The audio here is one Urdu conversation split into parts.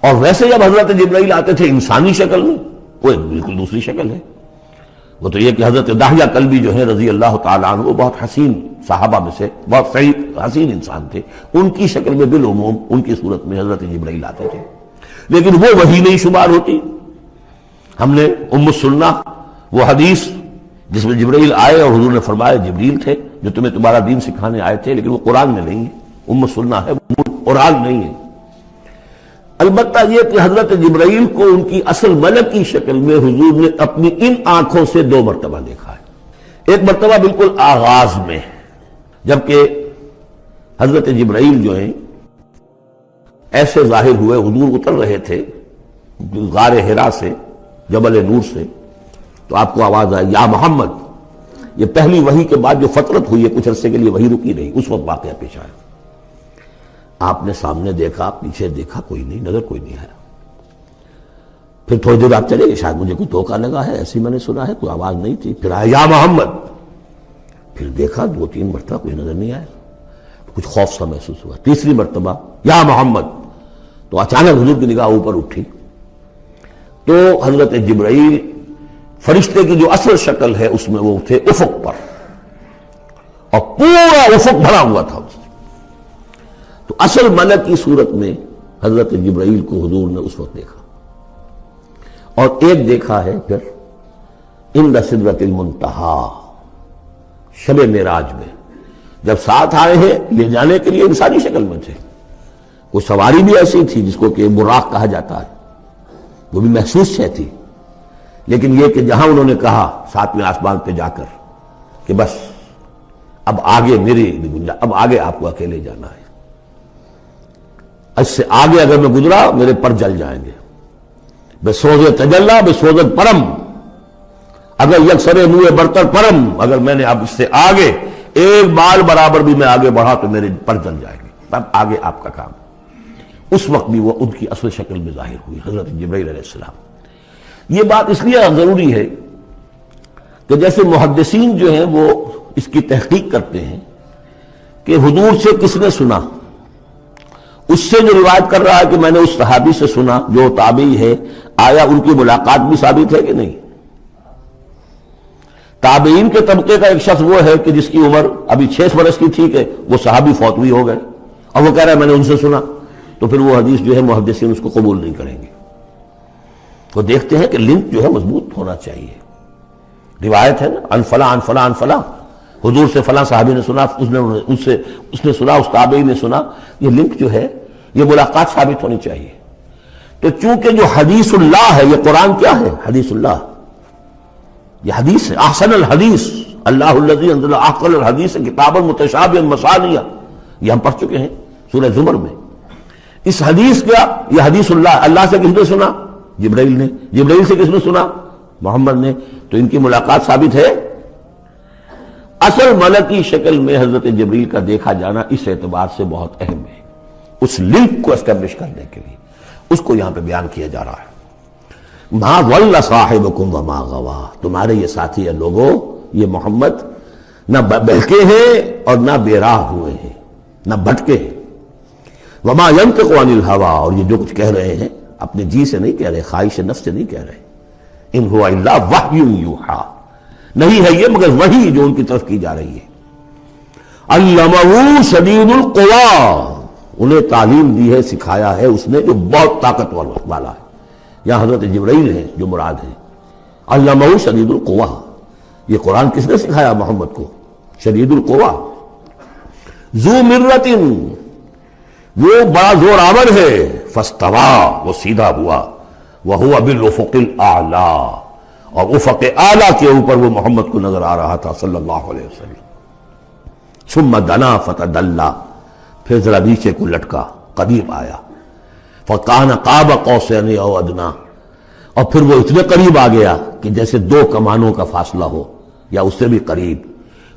اور ویسے جب حضرت جبرائیل آتے تھے انسانی شکل میں، وہ ایک بالکل دوسری شکل ہے۔ وہ تو یہ کہ حضرت دحیہ کلبی جو ہے رضی اللہ تعالیٰ عنہ، وہ بہت حسین صحابہ میں سے بہت صحیح حسین انسان تھے، ان کی شکل میں بالعموم ان کی صورت میں حضرت جبرائیل آتے تھے، لیکن وہ وحی نہیں شمار ہوتی۔ ہم نے السنہ وہ حدیث جس میں جبرائیل آئے اور حضور نے فرمایا جبریل تھے جو تمہیں تمہارا دین سکھانے آئے تھے، لیکن وہ قرآن میں نہیں ہے، السنہ ہے، قرآن نہیں ہے۔ البتہ یہ کہ حضرت جبرائیل کو ان کی اصل ملک کی شکل میں حضور نے اپنی ان آنکھوں سے 2 مرتبہ دیکھا ہے۔ ایک مرتبہ بالکل آغاز میں، جبکہ حضرت جبرائیل جو ہیں ایسے ظاہر ہوئے، حضور اتر رہے تھے غار حرا سے، جبل نور سے، تو آپ کو آواز آئی یا محمد۔ یہ پہلی وحی کے بعد جو فترت ہوئی ہے، کچھ عرصے کے لیے وحی رکی رہی، اس وقت واقعہ پیش آیا۔ آپ نے سامنے دیکھا، پیچھے دیکھا، کوئی نہیں، نظر کوئی نہیں آیا۔ پھر تھوڑی دیر آپ چلے گئے، شاید مجھے کوئی دھوکہ لگا ہے، ایسی میں نے سنا ہے، کوئی آواز نہیں تھی۔ پھر آیا یا محمد، پھر دیکھا 2-3 مرتبہ کوئی نظر نہیں آیا، کچھ خوف سا محسوس ہوا۔ تیسری مرتبہ یا محمد، تو اچانک حضور کی نگاہ اوپر اٹھی، تو حضرت جبرائیل فرشتے کی جو اصل شکل ہے اس میں وہ تھے افق پر، اور پورا افق بھرا ہوا تھا۔ تو اصل ملک کی صورت میں حضرت جبرائیل کو حضور نے اس وقت دیکھا، اور ایک دیکھا ہے پھر عند سدرۃ المنتہا، شب معراج میں، جب ساتھ آئے ہیں لے جانے کے لیے انسانی شکل میں تھے۔ کوئی سواری بھی ایسی تھی جس کو کہ براق کہا جاتا ہے، وہ بھی محسوس شے تھی، لیکن یہ کہ جہاں انہوں نے کہا 7ویں آسمان پہ جا کر کہ بس اب آگے میری اب آگے آپ کو اکیلے جانا ہے، اس سے آگے اگر میں گزرا میرے پر جل جائیں گے، بے سوز تجلا بے سوزت پرم، اگر یکسر منہ برتر پرم، اگر میں نے اب اس سے آگے ایک بال برابر بھی میں آگے بڑھا تو میرے پر جل جائیں گے، تب آگے آپ کا کام۔ اس وقت بھی وہ ان کی اصل شکل میں ظاہر ہوئی حضرت جبرائیل علیہ السلام۔ یہ بات اس لیے ضروری ہے کہ جیسے محدثین جو ہیں وہ اس کی تحقیق کرتے ہیں کہ حضور سے کس نے سنا، اس سے جو روایت کر رہا ہے کہ میں نے اس صحابی سے سنا جو تابعی ہے، آیا ان کی ملاقات بھی ثابت ہے کہ نہیں؟ تابعین کے طبقے کا ایک شخص وہ ہے کہ جس کی عمر ابھی 6 برس کی تھی کہ وہ صحابی فوت بھی ہو گئے، اور وہ کہہ رہا ہے میں نے ان سے سنا، تو پھر وہ حدیث جو ہے محدثین اس کو قبول نہیں کریں گے۔ وہ دیکھتے ہیں کہ لنک جو ہے مضبوط ہونا چاہیے۔ روایت ہے نا ان فلاں ان فلاں ان فلاں، حضور سے فلاں صحابی نے سنا، اس نے سنا، اس تابعی نے سنا، یہ لنک جو ہے یہ ملاقات ثابت ہونی چاہیے۔ تو چونکہ جو حدیث اللہ ہے، یہ قرآن کیا ہے؟ حدیث اللہ، یہ حدیث ہے، احسن الحدیث اللہ الذی انزل احسن الحدیث کتابا متشابہا مثانیہ، یہ ہم پڑھ چکے ہیں سورہ زمر میں۔ اس حدیث کا یہ حدیث اللہ سے کس نے سنا؟ جبرائیل نے۔ جبرائیل سے کس نے سنا؟ محمد نے۔ تو ان کی ملاقات ثابت ہے۔ اصل ملکی شکل میں حضرت جبرائیل کا دیکھا جانا اس اعتبار سے بہت اہم ہے، اس لنک کو اسٹیبلش کرنے کے لیے اس کو یہاں پہ بیان کیا جا رہا ہے۔ ما ضل صاحبکم وما غوا، تمہارے یہ ساتھی ہے لوگوں، یہ محمد نہ بہکے ہیں اور نہ بے راہ ہوئے ہیں، نہ بھٹکے ہیں۔ وما ينطق عن الهوى، اور یہ جو کچھ کہہ رہے ہیں اپنے جی سے نہیں کہہ رہے، خواہش نفس سے نہیں کہہ رہے۔ ان هو الا وحی یوحی، نہیں ہے یہ مگر وحی جو ان کی طرف کی جا رہی ہے۔ علمہ شدید القوی، انہیں تعلیم دی ہے، سکھایا ہے اس نے جو بہت طاقتور والا ہے۔ یہاں حضرت جبرائیل ہیں جو مراد ہے۔ علمہ شدید القوی، یہ قرآن کس نے سکھایا محمد کو؟ شدید القوی، ذو مرۃ، وہ بڑا زور آور ہے، فاستوی، وہ سیدھا ہوا، وہو بالافق الاعلی، اور افق اعلیٰ کے اوپر وہ محمد کو نظر آ رہا تھا صلی اللہ علیہ وسلم۔ ثم دنا فتدلی، پھر ذرا نیچے کو لٹکا، قریب آیا، فکان قاب قوسین او ادنی، اور پھر وہ اتنے قریب آ گیا کہ جیسے 2 کمانوں کا فاصلہ ہو یا اس سے بھی قریب۔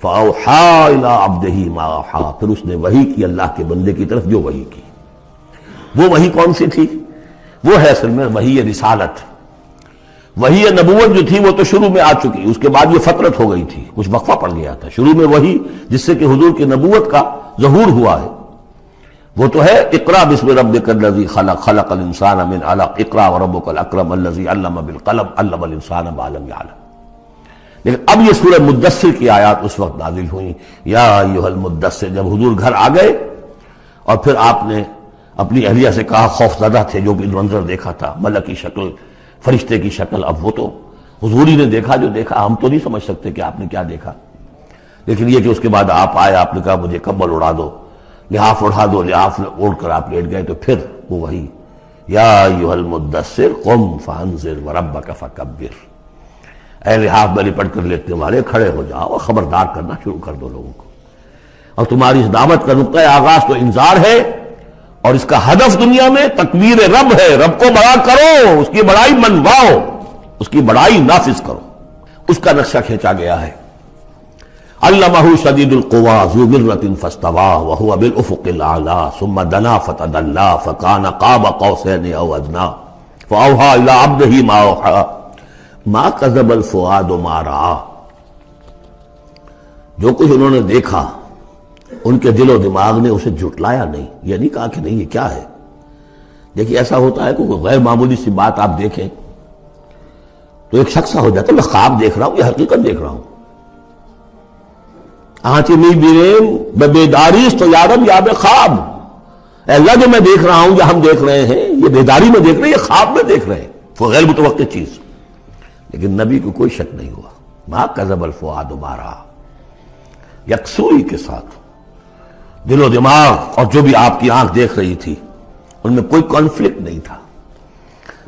فاوحی الی عبدہ ما اوحی، پھر اس نے وحی کی اللہ کے بندے کی طرف جو وحی کی۔ وہ وحی کون سی تھی؟ وہ ہے اصل میں وحی رسالت۔ وحی نبوت جو تھی وہ تو شروع میں آ چکی، اس کے بعد یہ فترت ہو گئی تھی، کچھ وقفہ پڑ گیا تھا۔ شروع میں وحی جس سے کہ حضور کی نبوت کا ظہور ہوا ہے، وہ تو ہے اقرا بسم ربک الذی خلق خلق الانسان من علق اقرا وربک الاکرم الذی علم بالقلم علم الانسان ما لم یعلم. لیکن اب یہ سورہ مدثر کی آیات اس وقت نازل ہوئیں. یا ایھا المدثر، جب حضور گھر آ گئے اور پھر آپ نے اپنی اہلیہ سے کہا، خوف زدہ تھے، جو بھی منظر دیکھا تھا، ملک کی شکل، فرشتے کی شکل، اب وہ تو حضور ہی نے دیکھا جو دیکھا، ہم تو نہیں سمجھ سکتے کہ آپ نے کیا دیکھا. لیکن یہ کہ اس کے بعد آپ آئے، آپ نے کہا مجھے کمبل اڑا دو، لحاف اڑا دو، لحاف اوڑھ کر آپ لیٹ گئے، تو پھر وہ وہی یا ایھا المدثر قم فانذر وربک فکبر، اے لحاف میں لپٹ کر لیٹنے والے کھڑے ہو جاؤ اور خبردار کرنا شروع کر دو لوگوں کو. اور تمہاری اس دعوت کا نقطۂ آغاز تو انذار ہے، اور اس کا ہدف دنیا میں تکبیر رب ہے. رب کو بڑا کرو، اس کی بڑائی منواؤ، اس کی بڑائی نافذ کرو. اس کا نقشہ کھینچا گیا ہے. علمہ شدید القویٰ ذو مرۃ فاستویٰ وہو بالافق الاعلیٰ ثم دنا فتدلی فکان قاب قوسین او ادنیٰ فاوحیٰ الی عبدہ ما اوحیٰ ما کذب الفؤاد ما رأیٰ. جو کچھ انہوں نے دیکھا ان کے دل و دماغ نے اسے جھٹلایا نہیں. یہ نہیں کہا کہ نہیں یہ کیا ہے. دیکھیے ایسا ہوتا ہے کہ کوئی غیر معمولی سی بات آپ دیکھیں تو ایک شخص ہو جاتا ہے میں خواب دیکھ رہا ہوں یا حقیقت دیکھ رہا ہوں. آنچ می بیریم بیداریس تو یارم یا بے خواب. اے اللہ جو میں دیکھ رہا ہوں یا ہم دیکھ رہے ہیں یہ بیداری میں دیکھ رہے ہیں، یہ خواب میں دیکھ رہے ہیں، وہ غیر متوقع چیز. لیکن نبی کو کوئی شک نہیں ہوا. ما کذب الفؤاد ما رأیٰ، یکسوئی کے ساتھ دل و دماغ اور جو بھی آپ کی آنکھ دیکھ رہی تھی ان میں کوئی کانفلکٹ نہیں تھا.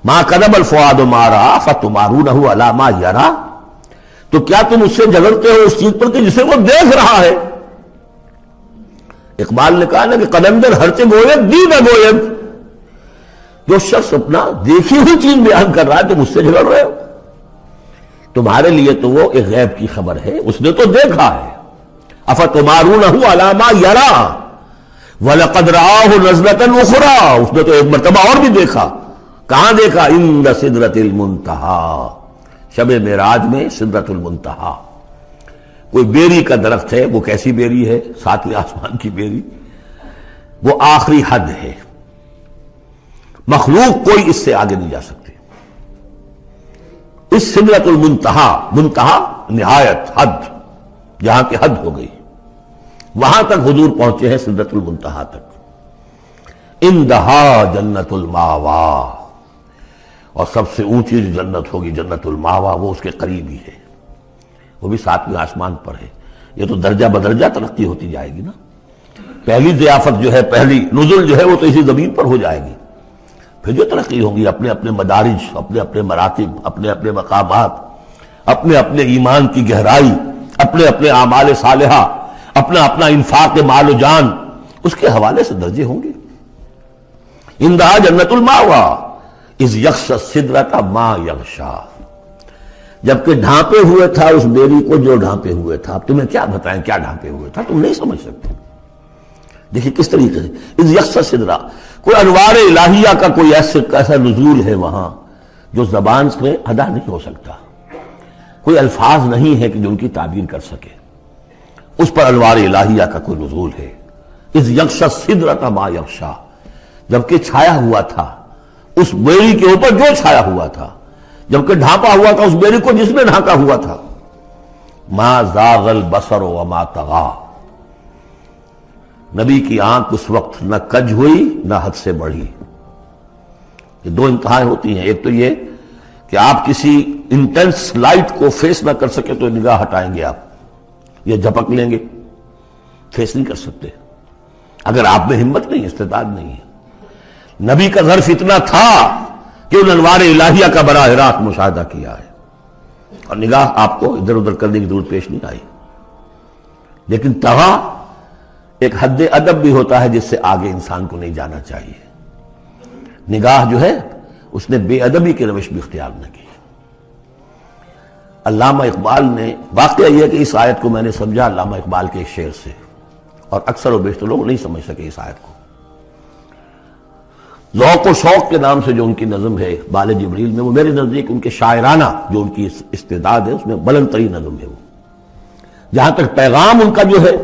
ما کذب الفؤاد ما رأیٰ فتمارونہ علی ما یریٰ. تو کیا تم اس سے جھگڑتے ہو اس چیز پر کہ جسے وہ دیکھ رہا ہے. اقبال نے کہا نا کہ قلندر ہرچے گوید دید گوید. جو شخص اپنا دیکھی ہوئی چیز بیان کر رہا ہے تم اس سے جھگڑ رہے ہو. تمہارے لیے تو وہ ایک غیب کی خبر ہے، اس نے تو دیکھا ہے. افتمارونہ علی ما یریٰ وَلَقَدْ رَآهُ نَزْلَةً أُخْرَىٰ. اس نے تو ایک مرتبہ اور بھی دیکھا. کہاں دیکھا؟ عند سدرۃ المنتہیٰ، شب معراج میں سدرۃ المنتہیٰ. کوئی بیری کا درخت ہے، وہ کیسی بیری ہے؟ ساتویں آسمان کی بیری. وہ آخری حد ہے، مخلوق کوئی اس سے آگے نہیں جا سکتی. اس سدرۃ المنتہیٰ، منتہا نہایت، حد، جہاں کی حد ہو گئی، وہاں تک حضور پہنچے ہیں سدرۃ المنتہیٰ تک. اندہا جنت الماوا، اور سب سے اونچی جو جنت ہوگی جنت الماوا، وہ اس کے قریب ہی ہے، وہ بھی ساتویں آسمان پر ہے. یہ تو درجہ بدرجہ ترقی ہوتی جائے گی نا. پہلی ضیافت جو ہے، پہلی نزل جو ہے وہ تو اسی زمین پر ہو جائے گی. پھر جو ترقی ہوگی اپنے اپنے مدارج، اپنے اپنے مراتب، اپنے اپنے مقامات، اپنے اپنے ایمان کی گہرائی، اپنے اپنے اعمال صالحہ، اپنا اپنا انفاق مال و جان، اس کے حوالے سے درجے ہوں گے. اندہا جنت الماوا اذ یغشی السدرۃ ما یغشی. جبکہ ڈھانپے ہوئے تھا اس بیری کو جو ڈھانپے ہوئے تھا. اب تمہیں کیا بتائیں کیا ڈھانپے ہوئے تھا، تم نہیں سمجھ سکتے. دیکھیے کس طریقے سے اذ یغشی السدرۃ. کوئی انوار الہیہ کا کوئی ایسا نزول ہے وہاں جو زبان سے ادا نہیں ہو سکتا. کوئی الفاظ نہیں ہے کہ جو ان کی تعبیر کر سکے. اس پر انوار الہیہ کا کوئی نزول ہے. اذ یغشی السدرۃ ما یغشی، جبکہ چھایا ہوا تھا اس بیری کے اوپر جو چھایا ہوا تھا، جبکہ ڈھانپا ہوا تھا اس بیری کو جس نے ڈھانپا ہوا تھا. ما زاغ البصر وما طغیٰ. نبی کی آنکھ اس وقت نہ کج ہوئی نہ حد سے بڑھی. یہ دو انتہائیں ہوتی ہیں. ایک تو یہ کہ آپ کسی انٹینس لائٹ کو فیس نہ کر سکے تو نگاہ ہٹائیں گے، آپ یہ جھپک لیں گے، فیس نہیں کر سکتے اگر آپ میں ہمت نہیں، استعداد نہیں ہے. نبی کا ظرف اتنا تھا کہ ان انوار الہیہ کا براہ راست مشاہدہ کیا ہے، اور نگاہ آپ کو ادھر ادھر کرنے کی ضرورت پیش نہیں آئی. لیکن طغیٰ ایک حد ادب بھی ہوتا ہے جس سے آگے انسان کو نہیں جانا چاہیے. نگاہ جو ہے اس نے بے ادبی کی روش بھی اختیار نہ کی. علامہ اقبال نے، واقعہ یہ کہ اس آیت کو میں نے سمجھا علامہ اقبال کے ایک شعر سے، اور اکثر و بیشتر لوگ نہیں سمجھ سکے اس آیت کو. ذوق و شوق کے نام سے جو ان کی نظم ہے بال جبریل میں، وہ میرے نزدیک ان کے شاعرانہ جو ان کی استعداد ہے اس میں بلند ترین نظم ہے. وہ جہاں تک پیغام ان کا جو ہے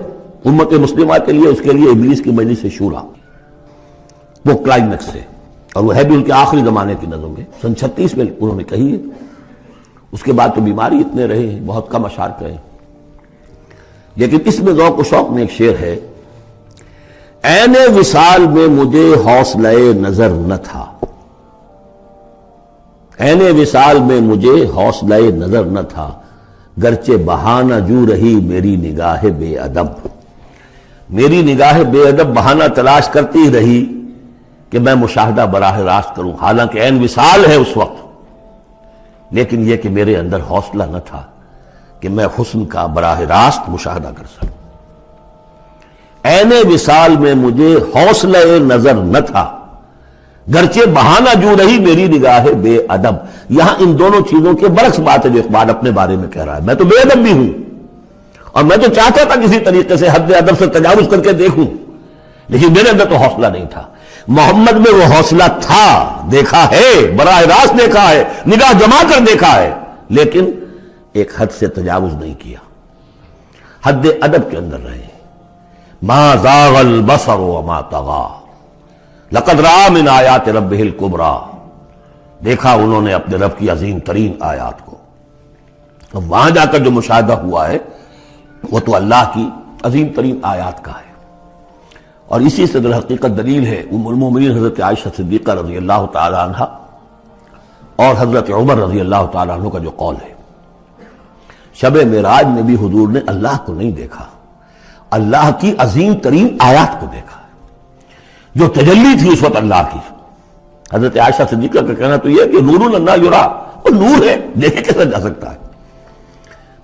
امت مسلمہ کے لیے، اس کے لیے ابلیس کی مجلس شورا، وہ کلائمیکس ہے، اور وہ ہے بھی ان کے آخری زمانے کی نظم ہے، سن 36 میں انہوں نے کہی ہے۔ اس کے بعد تو بیماری اتنے رہے ہیں، بہت کم اشعار کہے، لیکن اس میں ذوق و شوق میں ایک شعر ہے: عین وصال میں مجھے حوصلہ نظر نہ تھا، عین وصال میں مجھے حوصلہ نظر نہ تھا، گرچہ بہانہ جو رہی میری نگاہ بے ادب، میری نگاہ بے ادب بہانہ تلاش کرتی رہی کہ میں مشاہدہ براہ راست کروں، حالانکہ عین وصال ہے اس وقت، لیکن یہ کہ میرے اندر حوصلہ نہ تھا کہ میں حسن کا براہ راست مشاہدہ کر سکوں۔ عین وصال میں مجھے حوصلہ نظر نہ تھا، گرچہ بہانہ جو رہی میری نگاہ بے ادب۔ یہاں ان دونوں چیزوں کے برعکس بات ہے جو اقبال اپنے بارے میں کہہ رہا ہے، میں تو بے ادب بھی ہوں، اور میں تو چاہتا تھا کسی طریقے سے حد ادب سے تجاوز کر کے دیکھوں، لیکن میرے اندر تو حوصلہ نہیں تھا۔ محمد میں وہ حوصلہ تھا، دیکھا ہے، براہ راست دیکھا ہے، نگاہ جما کر دیکھا ہے، لیکن ایک حد سے تجاوز نہیں کیا، حد ادب کے اندر رہے۔ ما زاغ البصر وما طغى لقد رأى من آیات ربہ الکبریٰ، دیکھا انہوں نے اپنے رب کی عظیم ترین آیات کو۔ اب وہاں جا کر جو مشاہدہ ہوا ہے وہ تو اللہ کی عظیم ترین آیات کا ہے، اور اسی سے در حقیقت دلیل ہے ام المومنین حضرت عائشہ صدیقہ رضی اللہ تعالی عنہ اور حضرت عمر رضی اللہ تعالی عنہ کا جو قول ہے۔ شب معراج میں بھی حضور نے اللہ کو نہیں دیکھا، اللہ کی عظیم ترین آیات کو دیکھا، جو تجلی تھی اس وقت اللہ کی۔ حضرت عائشہ صدیقہ کا کہنا تو یہ ہے کہ نور لا یرا، وہ نور ہے، دیکھے کیسے جا سکتا ہے۔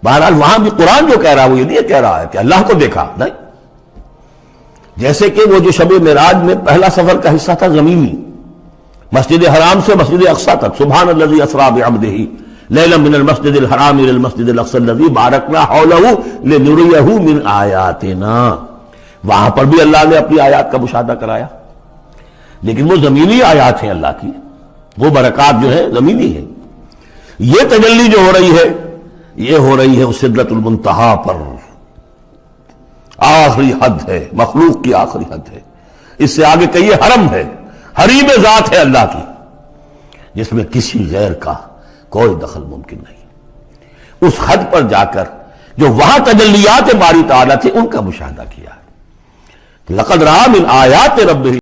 بہرحال وہاں بھی قرآن جو کہہ رہا ہے وہ یہ نہیں کہہ رہا ہے کہ اللہ کو دیکھا، نہیں، جیسے کہ وہ جو شب معراج میں پہلا سفر کا حصہ تھا زمینی، مسجد حرام سے مسجد اقصی تک، سبحان الذی اسریٰ بعبدہ لیلا من المسجد الحرام الى المسجد الاقصی الذی بارکنا حولہ لنریہ من آیاتنا، وہاں پر بھی اللہ نے اپنی آیات کا مشاہدہ کرایا، لیکن وہ زمینی آیات ہیں اللہ کی، وہ برکات جو ہیں زمینی ہیں۔ یہ تجلی جو ہو رہی ہے یہ ہو رہی ہے اس سدرۃ المنتہا پر، آخری حد ہے، مخلوق کی آخری حد ہے، اس سے آگے کہیے حرم ہے، حریم ذات ہے اللہ کی، جس میں کسی غیر کا کوئی دخل ممکن نہیں۔ اس حد پر جا کر جو وہاں تجلیات باری تعالیٰ تھے ان کا مشاہدہ کیا ہے۔ لقد رأى من آیات ربہ